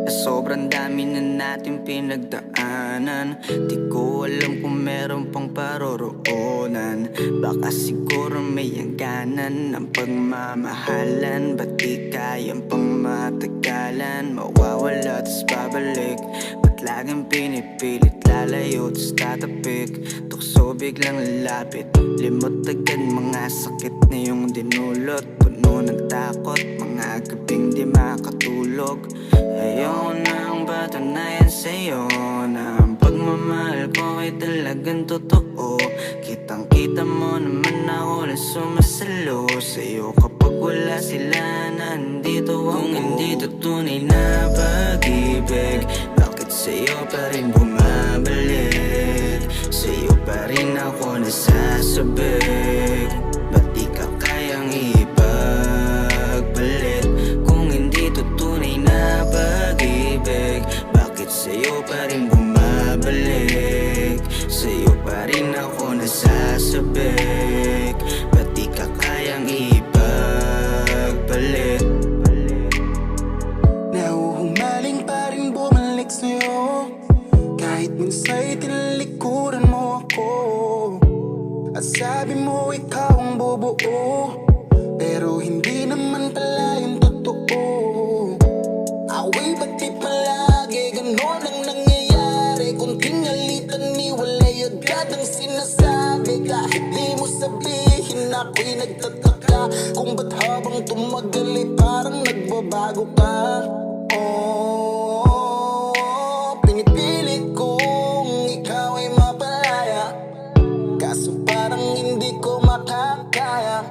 Na sobrang dami na natin pinagdaanan. Di ko alam kung meron pang paroroonan. Baka siguro may hangganan ng pagmamahalan. Ba't di kayang pang matagalan? Mawawala tas babalik. Ba't laging pinipilit lalayo tas tatapik? Tukso biglang lalapit, limot agad mga sakit na yung dinulot. Puno ng takot, mga gabing di makatulog. Ayoko nang patunayan sa'yo na ang pagmamahal ko ay talagang totoo. Kitang kita mo naman ako na sumasalo sa'yo kapag wala sila nandito ako. Kung hindi to tunay na pag-ibig, bakit sa'yo pa rin bumabalik? Sa'yo pa rin ako nasasabik. Ba't di ka kayang ipagpalit? Kung hindi to tunay na pag-ibig, bakit sa'yo pa rin bumabalik? Sa'yo pa rin ako nasasabik. Ba't di ka kayang ipagpalit? Nahuhumaling pa rin bumalik sa'yo, kahit minsa'y tinalikuran mo ako. At sabi mo ikaw ang bubuo, pero hindi naman pala yung totoo. Away ba't di palagi ganon ang nangyayari? Kunting alitan ni walay agad ang sinasabi. Kahit di mo sabihin ako'y nagtataka kung ba't habang tumagal ay parang nagbabago ka. Pinipilit kong ikaw ay mapalaya, kaso parang hindi ko makakaya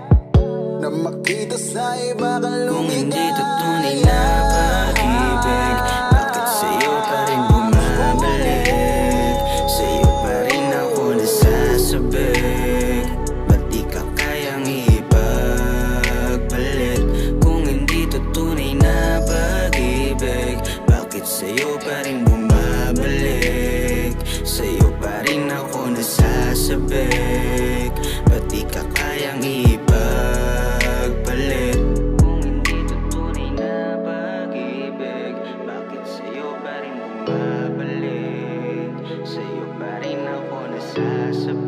na makita sa iba kang Kung hindi lumigaya. to tunay na pag-ibig, bakit sa'yo pa rin bumabalik? Sa'yo pa rin ako nasasabik. Ba't di ka kayang ipagpalit? Kung hindi to tunay na pag-ibig, bakit sa'yo pa rin bumabalik? Sa'yo pa rin ako nasasabik. Ba't di ka kayang ipagpalit? Kung hindi to tunay na pag-ibig, bakit sa'yo pa rin bumabalik? Sa'yo pa rin ako nasasabik.